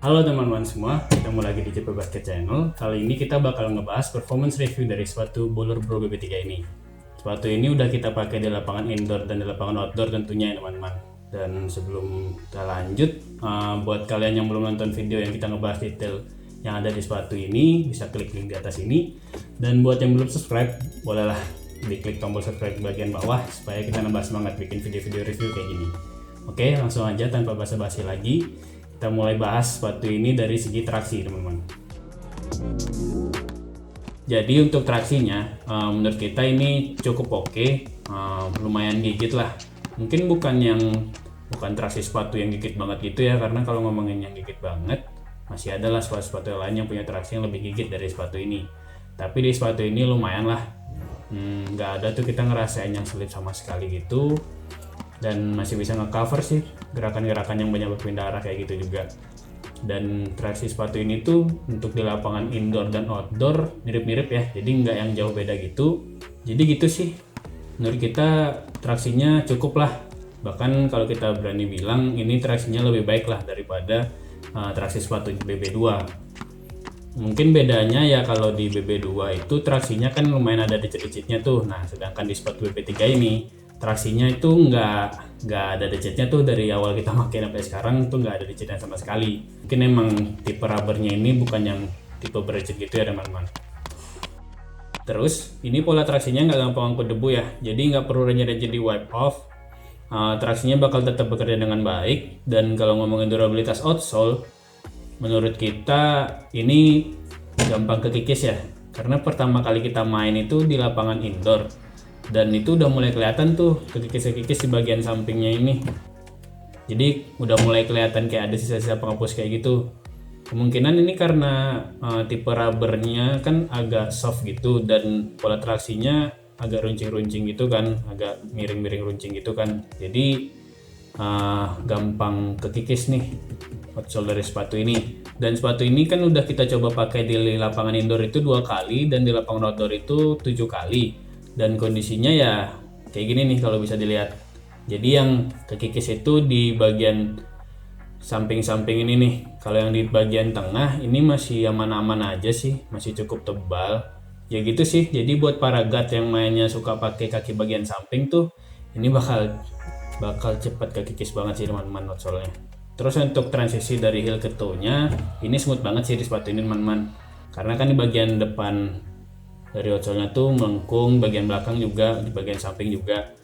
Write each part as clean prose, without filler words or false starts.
Halo teman-teman semua, ketemu lagi di JP Basket Channel. Kali ini kita bakal ngebahas performance review dari sepatu Bowler Pro BB3 ini. Sepatu ini udah kita pakai di lapangan indoor dan di lapangan outdoor tentunya ya teman-teman. Dan sebelum kita lanjut, buat kalian yang belum nonton video yang kita ngebahas detail yang ada di sepatu ini, bisa klik link di atas ini. Dan buat yang belum subscribe, bolehlah diklik tombol subscribe di bagian bawah supaya kita nambah semangat bikin video-video review kayak gini. Oke, langsung aja tanpa basa-basi lagi. Kita mulai bahas sepatu ini dari segi traksi teman-teman. Jadi untuk traksinya menurut kita ini cukup oke, lumayan gigit lah. Mungkin bukan traksi sepatu yang gigit banget gitu ya, karena kalau ngomongin yang gigit banget masih ada lah sepatu-sepatu lain yang punya traksi yang lebih gigit dari sepatu ini. Tapi di sepatu ini lumayan lah, nggak ada tuh kita ngerasain yang sulit sama sekali gitu. Dan masih bisa ngecover sih gerakan-gerakan yang banyak berpindah arah kayak gitu juga. Dan traksi sepatu ini tuh untuk di lapangan indoor dan outdoor mirip-mirip ya, jadi nggak yang jauh beda gitu. Jadi gitu sih, menurut kita traksinya cukup lah. Bahkan kalau kita berani bilang ini traksinya lebih baik lah daripada traksi sepatu BB2. Mungkin bedanya ya kalau di BB2 itu traksinya kan lumayan ada dicit-dicitnya tuh. Nah sedangkan di sepatu BB3 ini traksinya itu nggak ada dicitnya tuh dari awal kita pakai sampai sekarang tuh nggak ada dicitnya sama sekali. Mungkin emang tipe rubbernya ini bukan yang tipe bercit gitu ya teman-teman. Terus ini pola traksinya nggak gampang angkut debu ya, jadi nggak perlu rajin-rajin di wipe off. Traksinya bakal tetap bekerja dengan baik. Dan kalau ngomongin durabilitas outsole, menurut kita ini gampang kekikis ya, karena pertama kali kita main itu di lapangan indoor. Dan itu udah mulai kelihatan tuh kekikis-kekikis di bagian sampingnya ini. Jadi udah mulai kelihatan kayak ada sisa-sisa penghapus kayak gitu. Kemungkinan ini karena tipe rubbernya kan agak soft gitu dan pola traksinya agak runcing-runcing gitu kan, agak miring-miring runcing gitu kan. Jadi gampang kekikis nih outsole dari sepatu ini. Dan sepatu ini kan udah kita coba pakai di lapangan indoor itu 2 kali dan di lapangan outdoor itu 7 kali. Dan kondisinya ya kayak gini nih kalau bisa dilihat. Jadi yang kekikis itu di bagian samping-samping ini nih. Kalau yang di bagian tengah ini masih aman-aman aja sih, masih cukup tebal. Ya gitu sih. Jadi buat para guard yang mainnya suka pakai kaki bagian samping tuh, ini bakal cepat kekikis banget sih teman-teman outsole-nya. Terus untuk transisi dari heel ke toe-nya, ini smooth banget sih di sepatu ini teman-teman. Karena kan di bagian depan dari outsole-nya tuh melengkung, bagian belakang juga, di bagian samping juga.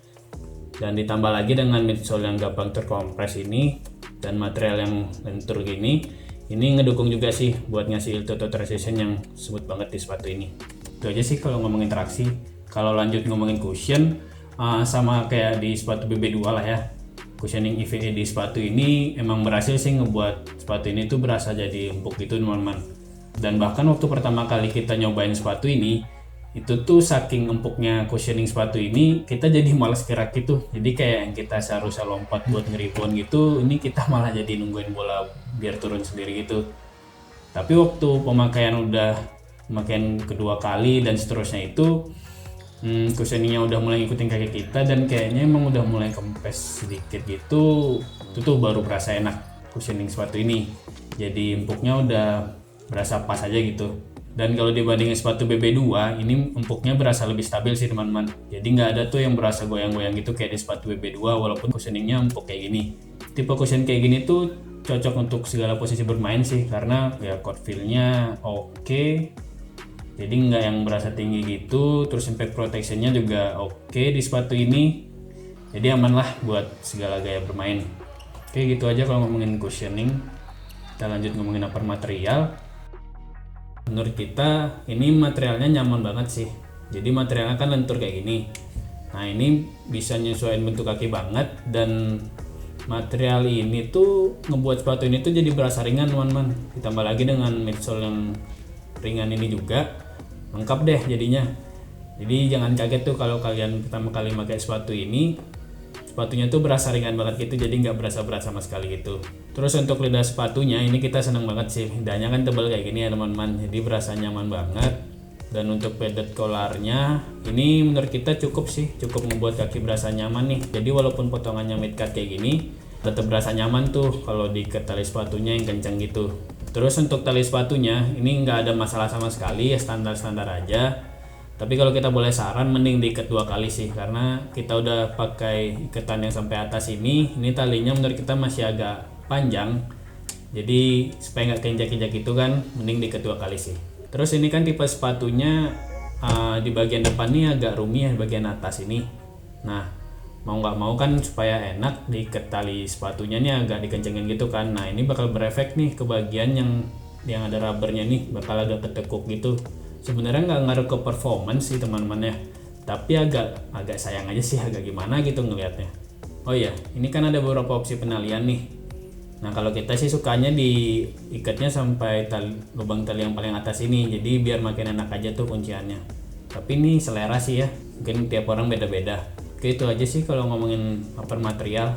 Dan ditambah lagi dengan midsole yang gampang terkompres ini dan material yang lentur gini, ini ngedukung juga sih buat ngasih heel to toe transition yang smooth banget di sepatu ini. Itu aja sih kalau ngomongin traksi. Kalau lanjut ngomongin cushion, sama kayak di sepatu BB2 lah ya. Cushioning EVA di sepatu ini emang berhasil sih ngebuat sepatu ini tuh berasa jadi empuk gitu teman-teman. Dan bahkan waktu pertama kali kita nyobain sepatu ini, itu tuh saking empuknya cushioning sepatu ini, kita jadi malas gerak gitu. Jadi kayak yang kita seharusnya lompat buat nge-rebound gitu, ini kita malah jadi nungguin bola biar turun sendiri gitu. Tapi waktu pemakaian kedua kali dan seterusnya itu, cushioningnya udah mulai ngikutin kaki kita dan kayaknya emang udah mulai kempes sedikit gitu. Itu tuh baru berasa enak cushioning sepatu ini. Jadi empuknya udah berasa pas aja gitu. Dan kalau dibandingin sepatu BB2, ini empuknya berasa lebih stabil sih teman-teman. Jadi nggak ada tuh yang berasa goyang-goyang gitu kayak di sepatu BB2 walaupun cushioningnya empuk kayak gini. Tipe cushion kayak gini tuh cocok untuk segala posisi bermain sih, karena ya court feel-nya oke. Jadi nggak yang berasa tinggi gitu. Terus impact protection-nya juga oke di sepatu ini. Jadi aman lah buat segala gaya bermain. Oke, gitu aja kalau ngomongin cushioning. Kita lanjut ngomongin upper material. Menurut kita ini materialnya nyaman banget sih. Jadi materialnya kan lentur kayak gini. Nah ini bisa nyesuaiin bentuk kaki banget. Dan material ini tuh ngebuat sepatu ini tuh jadi berasa ringan teman-teman. Ditambah lagi dengan midsole yang ringan ini juga, lengkap deh jadinya. Jadi jangan kaget tuh kalau kalian pertama kali pakai sepatu ini, sepatunya tuh berasa ringan banget gitu, jadi nggak berasa berat sama sekali gitu. Terus untuk lidah sepatunya ini kita seneng banget sih, lidahnya kan tebal kayak gini ya teman-teman, jadi berasa nyaman banget. Dan untuk padded collarnya ini menurut kita cukup sih, cukup membuat kaki berasa nyaman nih. Jadi walaupun potongannya mid cut kayak gini, tetap berasa nyaman tuh kalau diikat tali sepatunya yang kencang gitu. Terus untuk tali sepatunya ini nggak ada masalah sama sekali ya, standar-standar aja. Tapi kalau kita boleh saran mending diikat 2 kali sih, karena kita udah pakai ikatan yang sampai atas ini talinya menurut kita masih agak panjang. Jadi supaya nggak keinjak-injak itu kan mending diikat 2 kali sih. Terus ini kan tipe sepatunya di bagian depan nih agak rumi ya, bagian atas ini. Nah, mau nggak mau kan supaya enak diikat tali sepatunya nih agak dikencengin gitu kan. Nah, ini bakal berefek nih ke bagian yang ada rubbernya nih, bakal agak ketekuk gitu. Sebenarnya nggak ngaruh ke performance sih teman-teman ya, tapi agak sayang aja sih, agak gimana gitu ngelihatnya. Oh iya, ini kan ada beberapa opsi penalian nih. Nah, kalau kita sih sukanya diikatnya sampai lubang tali yang paling atas ini, jadi biar makin enak aja tuh kunciannya. Tapi ini selera sih ya, mungkin tiap orang beda-beda. Oke, itu aja sih kalau ngomongin upper material.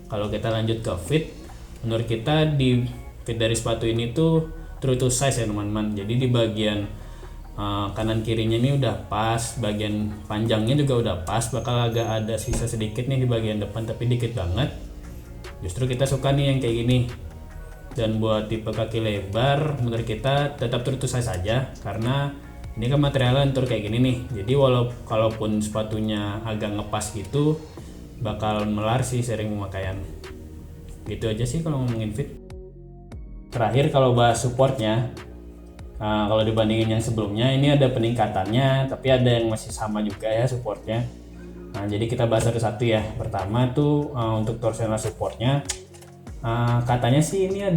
Kalau kita lanjut ke fit, menurut kita di fit dari sepatu ini tuh true to size ya teman-teman. Jadi di bagian kanan kirinya ini udah pas, bagian panjangnya juga udah pas, bakal agak ada sisa sedikit nih di bagian depan tapi dikit banget. Justru kita suka nih yang kayak gini. Dan buat tipe kaki lebar menurut kita tetap true to size saja, karena ini kan materialnya lentur kayak gini nih, jadi kalaupun sepatunya agak ngepas gitu bakal melar sih sering pemakaian. Gitu aja sih kalau ngomongin fit. Terakhir kalau bahas supportnya, kalau dibandingin yang sebelumnya ini ada peningkatannya, tapi ada yang masih sama juga ya supportnya. Nah, jadi kita bahas satu-satu ya. Pertama tuh untuk torsional supportnya, katanya sih ini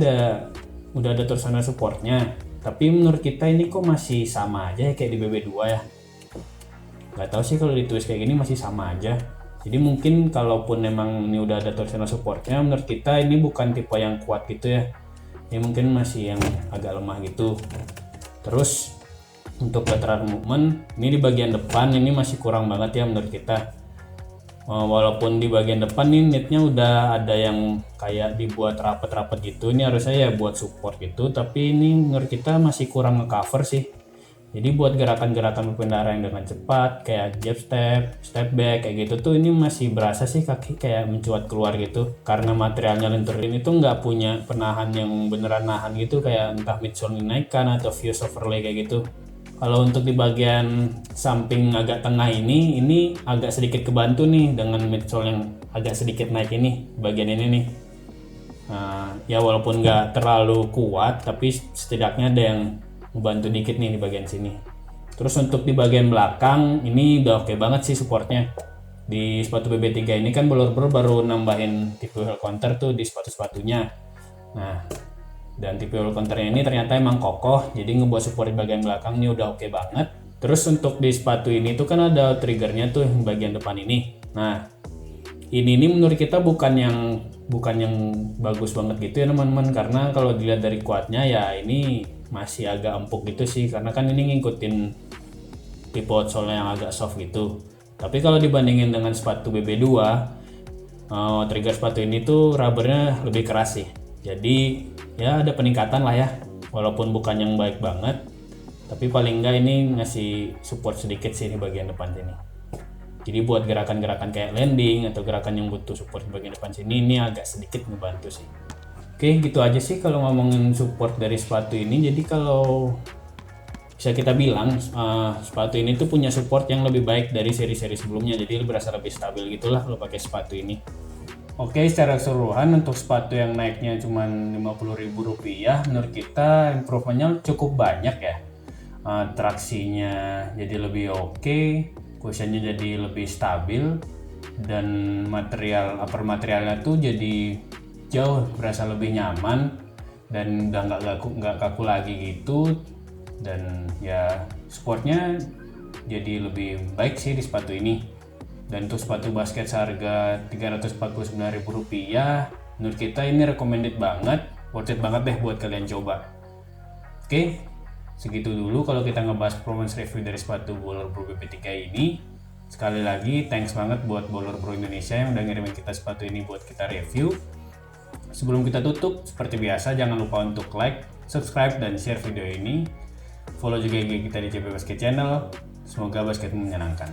udah ada torsional supportnya, tapi menurut kita ini kok masih sama aja ya kayak di BB2 ya. Nggak tahu sih kalau ditulis kayak gini masih sama aja. Jadi mungkin kalaupun memang ini udah ada torsional supportnya, menurut kita ini bukan tipe yang kuat gitu ya. Ini mungkin masih yang agak lemah gitu. Terus untuk lateral movement ini di bagian depan ini masih kurang banget ya menurut kita. Walaupun di bagian depan nih knitnya udah ada yang kayak dibuat rapet-rapet gitu, ini harusnya ya buat support gitu, tapi ini menurut kita masih kurang ngecover sih. Jadi buat gerakan-gerakan berkendara yang dengan cepat kayak jab step back kayak gitu tuh ini masih berasa sih kaki kayak mencuat keluar gitu, karena materialnya lentur ini tuh nggak punya penahan yang beneran nahan gitu, kayak entah midsole dinaikkan atau fuse overlay kayak gitu. Kalau untuk di bagian samping agak tengah ini agak sedikit kebantu nih dengan midsole yang agak sedikit naik ini, bagian ini nih. Ya walaupun nggak terlalu kuat, tapi setidaknya ada yang membantu dikit nih di bagian sini. Terus untuk di bagian belakang ini udah oke banget sih supportnya. Di sepatu BB3 ini kan Bolor Bro baru nambahin tipe heel counter tuh di sepatu-sepatunya. Nah, dan tipe heel counternya ini ternyata emang kokoh, jadi ngebuat support di bagian belakang ini udah oke banget. Terus untuk di sepatu ini tuh kan ada triggernya tuh bagian depan ini. Nah, ini menurut kita bukan yang bagus banget gitu ya teman-teman, karena kalau dilihat dari kuatnya ya ini masih agak empuk gitu sih, karena kan ini ngikutin tipe outsole yang agak soft gitu. Tapi kalau dibandingin dengan sepatu BB2, trigger sepatu ini tuh rubbernya lebih keras sih. Jadi ya ada peningkatan lah ya, walaupun bukan yang baik banget, tapi paling enggak ini ngasih support sedikit sih di bagian depan sini. Jadi buat gerakan-gerakan kayak landing atau gerakan yang butuh support di bagian depan sini ini agak sedikit ngebantu sih. Oke, gitu aja sih kalau ngomongin support dari sepatu ini. Jadi kalau bisa kita bilang sepatu ini tuh punya support yang lebih baik dari seri-seri sebelumnya, jadi berasa lebih stabil gitulah kalau pakai sepatu ini. Oke, secara keseluruhan untuk sepatu yang naiknya cuma Rp50.000, menurut kita improvementnya cukup banyak ya. Traksinya jadi lebih oke, cushionnya jadi lebih stabil, dan upper materialnya tuh jadi jauh berasa lebih nyaman dan udah nggak kaku lagi gitu. Dan ya supportnya jadi lebih baik sih di sepatu ini. Dan untuk sepatu basket seharga Rp349.000, menurut kita ini recommended banget, worth it banget deh buat kalian coba. Oke, segitu dulu kalau kita ngebahas performance review dari sepatu Bolor Bro BB3 ini. Sekali lagi thanks banget buat Bolor Bro Indonesia yang udah ngirimin kita sepatu ini buat kita review. Sebelum kita tutup, seperti biasa jangan lupa untuk like, subscribe, dan share video ini. Follow juga IG kita di CP Basket Channel. Semoga basketmu menyenangkan.